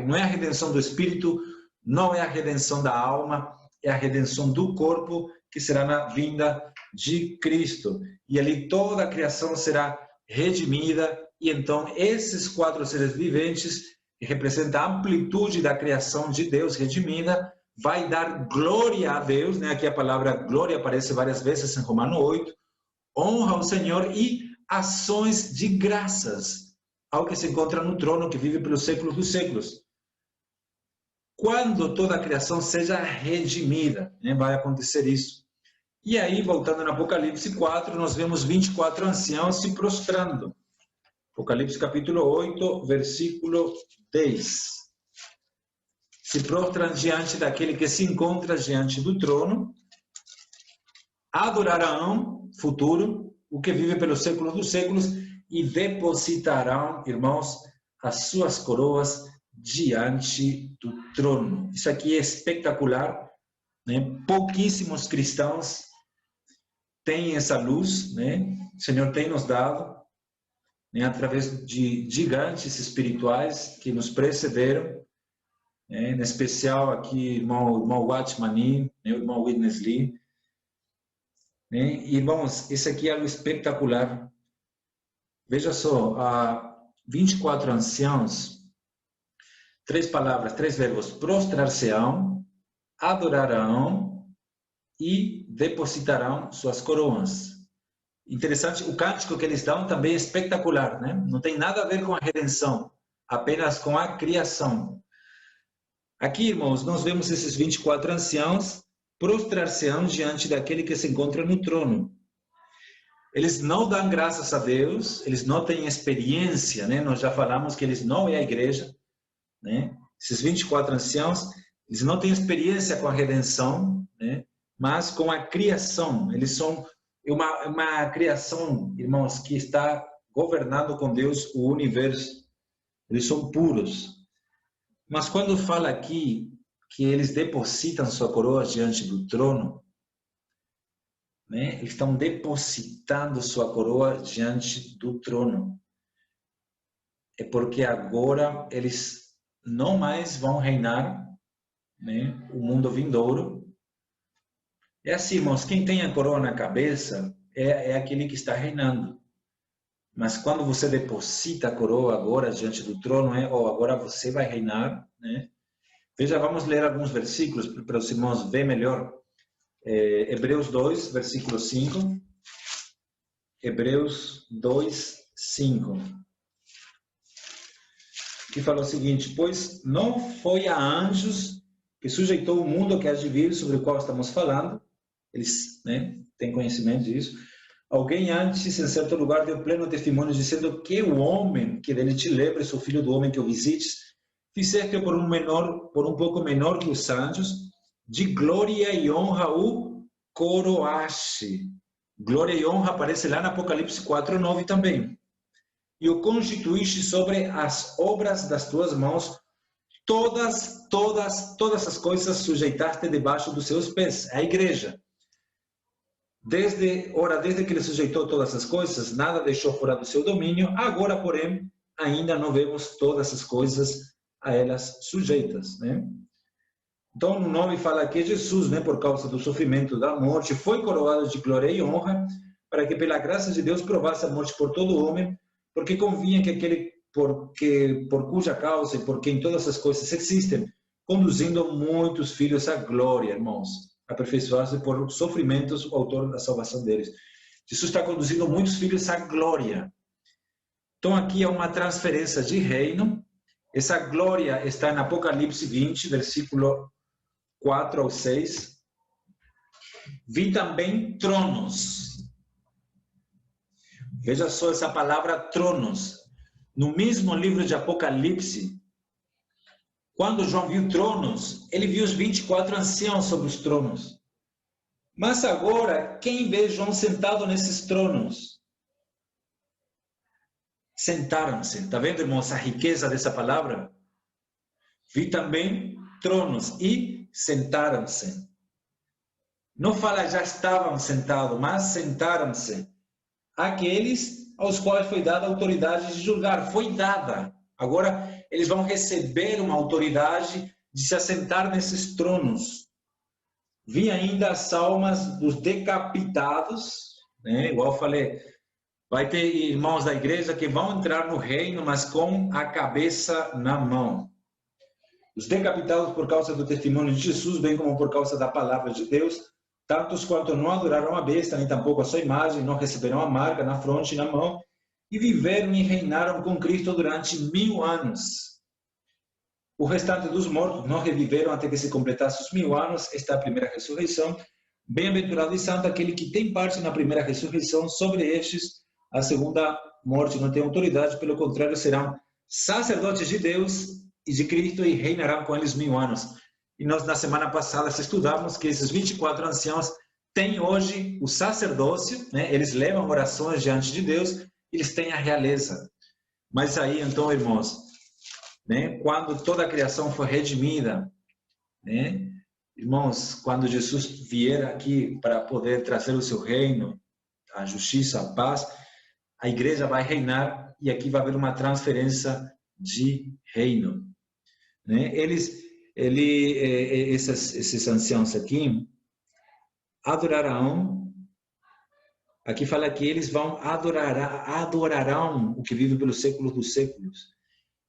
[SPEAKER 1] Não é a redenção do Espírito, não é a redenção da alma, é a redenção do corpo, que será na vinda de Cristo. E ali toda a criação será redimida, e então esses 4 seres viventes, que representam a amplitude da criação de Deus redimida, vai dar glória a Deus, né? Aqui a palavra glória aparece várias vezes em Romanos 8, honra ao Senhor e ações de graças ao que se encontra no trono, que vive pelos séculos dos séculos. Quando toda a criação seja redimida, né? Vai acontecer isso. E aí, voltando no Apocalipse 4, nós vemos 24 anciãos se prostrando. Apocalipse capítulo 8, versículo 10. Se prostram diante daquele que se encontra diante do trono, adorarão, futuro, o que vive pelos séculos dos séculos, e depositarão, irmãos, as suas coroas diante do trono. Isso aqui é espetacular, né? Pouquíssimos cristãos têm essa luz, né? O Senhor tem nos dado, né, através de gigantes espirituais que nos precederam, né, em especial aqui irmão Watchman, né, o irmão Witness Lee. Né? Irmãos, isso aqui é algo espetacular. Veja só, 24 anciãos, 3 palavras, 3 verbos: prostrar-se-ão, adorarão e depositarão suas coroas. Interessante, o cântico que eles dão também é espetacular, né? Não tem nada a ver com a redenção, apenas com a criação. Aqui, irmãos, nós vemos esses 24 anciãos prostrar-se-ão diante daquele que se encontra no trono. Eles não dão graças a Deus, eles não têm experiência, né? Nós já falamos que eles não é a igreja, né? Esses 24 anciãos, eles não têm experiência com a redenção, né? Mas com a criação. Eles são uma criação, irmãos, que está governando com Deus o universo. Eles são puros. Mas quando fala aqui que eles depositam sua coroa diante do trono, né? Eles estão depositando sua coroa diante do trono. É porque agora eles não mais vão reinar, né? O mundo vindouro. É assim, irmãos, quem tem a coroa na cabeça é aquele que está reinando. Mas quando você deposita a coroa agora diante do trono, agora você vai reinar, né? Veja, vamos ler alguns versículos para os irmãos ver melhor. Hebreus 2, versículo 5. Hebreus 2, 5. Que fala o seguinte: pois não foi a anjos que sujeitou o mundo que há de vir, sobre o qual estamos falando. Eles, né, têm conhecimento disso. Alguém antes, em certo lugar, deu pleno testemunho, dizendo que o homem que dele te lembres, o filho do homem que o visites, fizeste por um pouco menor que os anjos, de glória e honra o coroaste. Glória e honra aparece lá no Apocalipse 4:9 também. E o constituíste sobre as obras das tuas mãos, todas as coisas sujeitaste debaixo dos seus pés. A igreja. Desde que ele sujeitou todas as coisas, nada deixou fora do seu domínio. Agora, porém, ainda não vemos todas as coisas a elas sujeitas, né? Então, no 9 fala que Jesus, né, por causa do sofrimento da morte, foi coroado de glória e honra, para que pela graça de Deus provasse a morte por todo homem, porque convinha que aquele por cuja causa e por quem todas as coisas existem, conduzindo muitos filhos à glória, irmãos, aperfeiçoar-se por sofrimentos, o autor da salvação deles. Jesus está conduzindo muitos filhos à glória. Então, aqui é uma transferência de reino. Essa glória está em Apocalipse 20, versículo 4 ao 6. Vi também tronos. Veja só essa palavra tronos. No mesmo livro de Apocalipse, quando João viu tronos, ele viu os 24 anciãos sobre os tronos. Mas agora, quem vê João sentado nesses tronos? Sentaram-se. Está vendo, irmãos, a riqueza dessa palavra? Vi também tronos e sentaram-se. Não fala já estavam sentados, mas sentaram-se. Aqueles aos quais foi dada a autoridade de julgar. Foi dada. Agora, eles vão receber uma autoridade de se assentar nesses tronos. Vi ainda as almas dos decapitados, né? Igual eu falei, vai ter irmãos da igreja que vão entrar no reino, mas com a cabeça na mão. Os decapitados por causa do testemunho de Jesus, bem como por causa da palavra de Deus, tantos quanto não adoraram a besta, nem tampouco a sua imagem, não receberam a marca na fronte e na mão, e viveram e reinaram com Cristo durante 1000 anos. O restante dos mortos não reviveram até que se completasse os 1000 anos. Esta é a primeira ressurreição. Bem-aventurado e santo aquele que tem parte na primeira ressurreição. Sobre estes, a segunda morte não tem autoridade, pelo contrário, serão sacerdotes de Deus e de Cristo e reinarão com eles 1000 anos. E nós, na semana passada, estudamos que esses 24 anciãos têm hoje o sacerdócio, né? Eles levam orações diante de Deus, eles têm a realeza. Mas aí, então, irmãos, né, quando toda a criação foi redimida, né, irmãos, quando Jesus vier aqui para poder trazer o seu reino, a justiça, a paz, a igreja vai reinar e aqui vai haver uma transferência de reino, né? Esses anciãos aqui adorarão. Aqui fala que eles vão adorarão o que vive pelos séculos dos séculos.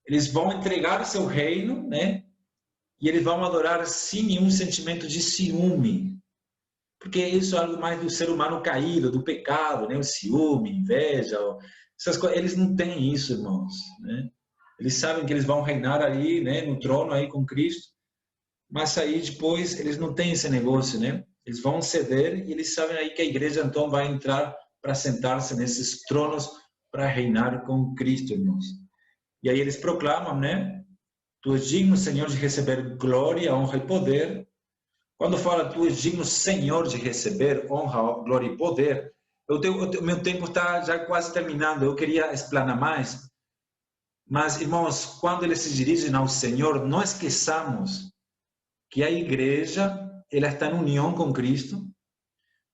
[SPEAKER 1] Eles vão entregar seu reino, né? E eles vão adorar sem nenhum sentimento de ciúme. Porque isso é algo mais do ser humano caído, do pecado, né? O ciúme, inveja, essas coisas. Eles não têm isso, irmãos, né? Eles sabem que eles vão reinar aí, né? No trono aí com Cristo. Mas aí depois eles não têm esse negócio, né? Eles vão ceder e eles sabem aí que a igreja então vai entrar para sentar-se nesses tronos para reinar com Cristo, irmãos. E aí eles proclamam, né? tu és digno, Senhor, de receber glória, honra e poder. Quando fala tu és digno, Senhor, de receber honra, glória e poder, meu tempo está já quase terminando, eu queria explanar mais. Mas, irmãos, quando eles se dirigem ao Senhor, não esqueçamos que a igreja, ela está em união com Cristo,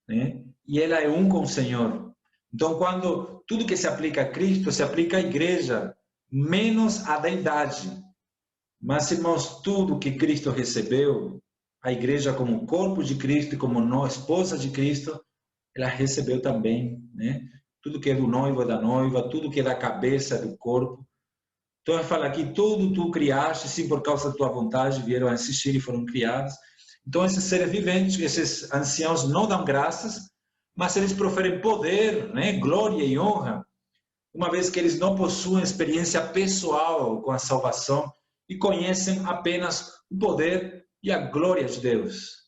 [SPEAKER 1] né? E ela é um com o Senhor. Então, quando tudo que se aplica a Cristo, se aplica à igreja, menos à deidade. Mas, irmãos, tudo que Cristo recebeu, a igreja como corpo de Cristo, como esposa de Cristo, ela recebeu também, né? Tudo que é do noivo é da noiva, tudo que é da cabeça do corpo. Então, ele fala aqui, tudo tu criaste, sim, por causa da tua vontade, vieram a assistir e foram criados. Então, esses seres viventes, esses anciãos não dão graças, mas eles proferem poder, né, glória e honra, uma vez que eles não possuem experiência pessoal com a salvação e conhecem apenas o poder e a glória de Deus.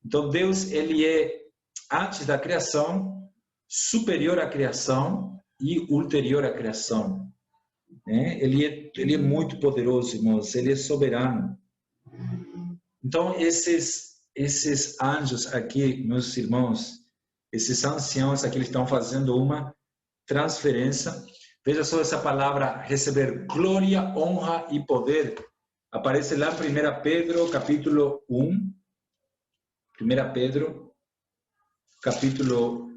[SPEAKER 1] Então, Deus, ele é, antes da criação, superior à criação e ulterior à criação. Ele é muito poderoso, irmãos, ele é soberano. Então, esses anjos aqui, meus irmãos, esses anciãos aqui, eles estão fazendo uma transferência. Veja só essa palavra, receber glória, honra e poder. Aparece lá em 1 Pedro, capítulo 1. 1 Pedro, capítulo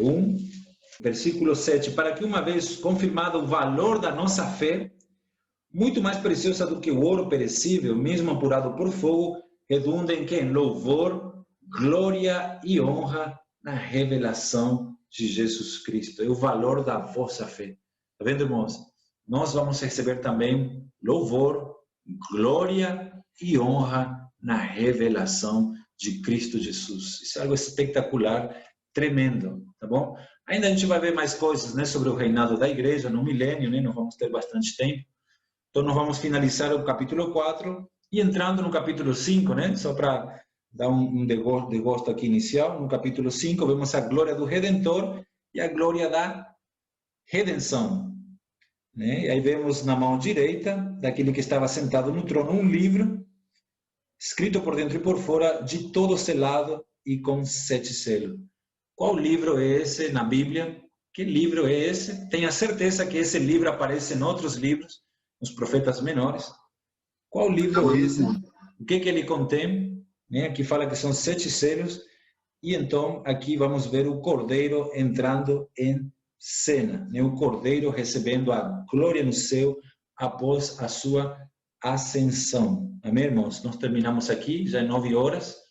[SPEAKER 1] 1. Versículo 7, para que uma vez confirmado o valor da nossa fé, muito mais preciosa do que o ouro perecível, mesmo apurado por fogo, redunda em quem? Louvor, glória e honra na revelação de Jesus Cristo. É o valor da vossa fé. Está vendo, irmãos? Nós vamos receber também louvor, glória e honra na revelação de Cristo Jesus. Isso é algo espetacular, tremendo, tá bom? Ainda a gente vai ver mais coisas, né, sobre o reinado da igreja no milênio, né? Nós vamos ter bastante tempo. Então, nós vamos finalizar o capítulo 4 e entrando no capítulo 5, né? Só para dar um desgosto aqui inicial. No capítulo 5, vemos a glória do Redentor e a glória da redenção, né? E aí vemos na mão direita daquele que estava sentado no trono um livro, escrito por dentro e por fora, de todo selado e com 7 selos. Qual livro é esse na Bíblia? Que livro é esse? Tenha certeza que esse livro aparece em outros livros, nos profetas menores. Qual livro é esse? O que ele contém? Né? Aqui fala que são 7 selos. E então aqui vamos ver o Cordeiro entrando em cena. Né? O Cordeiro recebendo a glória no céu após a sua ascensão. Amém, irmãos? Nós terminamos aqui, já é 9 horas.